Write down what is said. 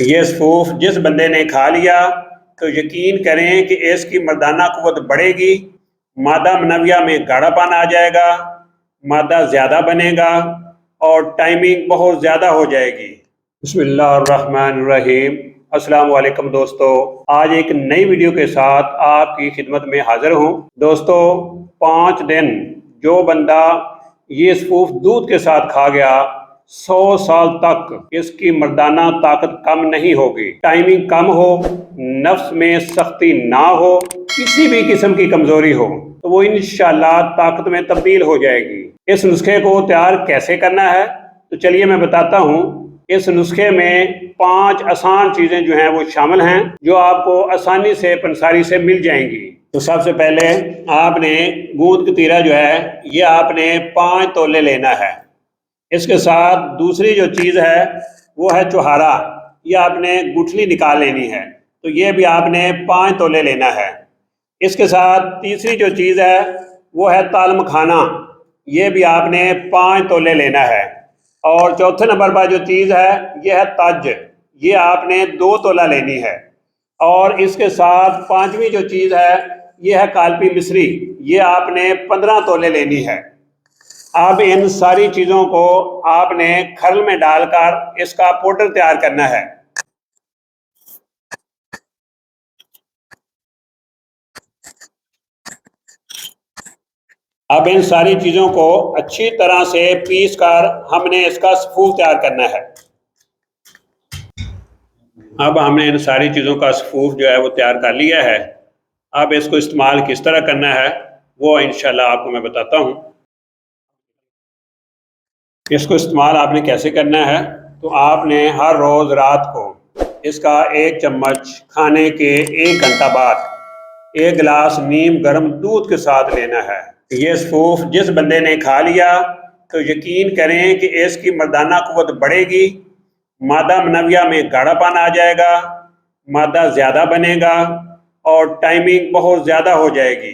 ये सफूफ जिस बंदे ने खा लिया तो यकीन करें कि इसकी मर्दाना कुव्वत बढ़ेगी, मादा मनविया में गाढ़ापन आ जाएगा, मादा ज़्यादा बनेगा और टाइमिंग बहुत ज़्यादा हो जाएगी। बिस्मिल्लाहिर्रहमानिर्रहीम। अस्सलाम वालेकुम दोस्तों, आज एक नई वीडियो के साथ आपकी खिदमत में हाजिर हूँ। दोस्तों, 5 दिन जो बंदा ये सफूफ दूध के साथ खा गया, 100 साल तक इसकी मर्दाना ताकत कम नहीं होगी। टाइमिंग कम हो, नफ्स में सख्ती ना हो, किसी भी किस्म की कमजोरी हो तो वो इंशाल्लाह ताकत में तब्दील हो जाएगी। इस नुस्खे को तैयार कैसे करना है तो चलिए मैं बताता हूँ। इस नुस्खे में 5 आसान चीजें जो हैं वो शामिल हैं, जो आपको आसानी से पंसारी से मिल जाएंगी। तो सबसे पहले आपने गूंद कतीरा जो है ये आपने 5 तोले लेना है। इसके साथ दूसरी जो चीज़ है वो है चुहारा, ये आपने गुठली निकाल लेनी है, तो ये भी आपने 5 तोले लेना है। इसके साथ तीसरी जो चीज़ है वो है ताल मखाना, ये भी आपने 5 तोले लेना है। और चौथे नंबर पर जो चीज़ है ये है तज, ये आपने 2 तोला लेनी है। और इसके साथ 5वीं जो चीज़ है ये है कालपी मिश्री, ये आपने 15 तोले लेनी है। अब इन सारी चीज़ों को आपने खल में डालकर इसका पाउडर तैयार करना है। अब इन सारी चीज़ों को अच्छी तरह से पीस कर हमने इसका सफूफ तैयार करना है। अब हमने इन सारी चीज़ों का सफूफ जो है वो तैयार कर लिया है। अब इसको इस्तेमाल किस तरह करना है वो इंशाल्लाह आपको मैं बताता हूँ। इसको इस्तेमाल आपने कैसे करना है तो आपने हर रोज़ रात को इसका 1 चम्मच खाने के 1 घंटा बाद 1 गिलास नीम गर्म दूध के साथ लेना है। ये सफूफ जिस बंदे ने खा लिया तो यकीन करें कि इसकी मर्दाना कुव्वत बढ़ेगी, मादा मनविया में गाढ़ापन आ जाएगा, मादा ज़्यादा बनेगा और टाइमिंग बहुत ज़्यादा हो जाएगी।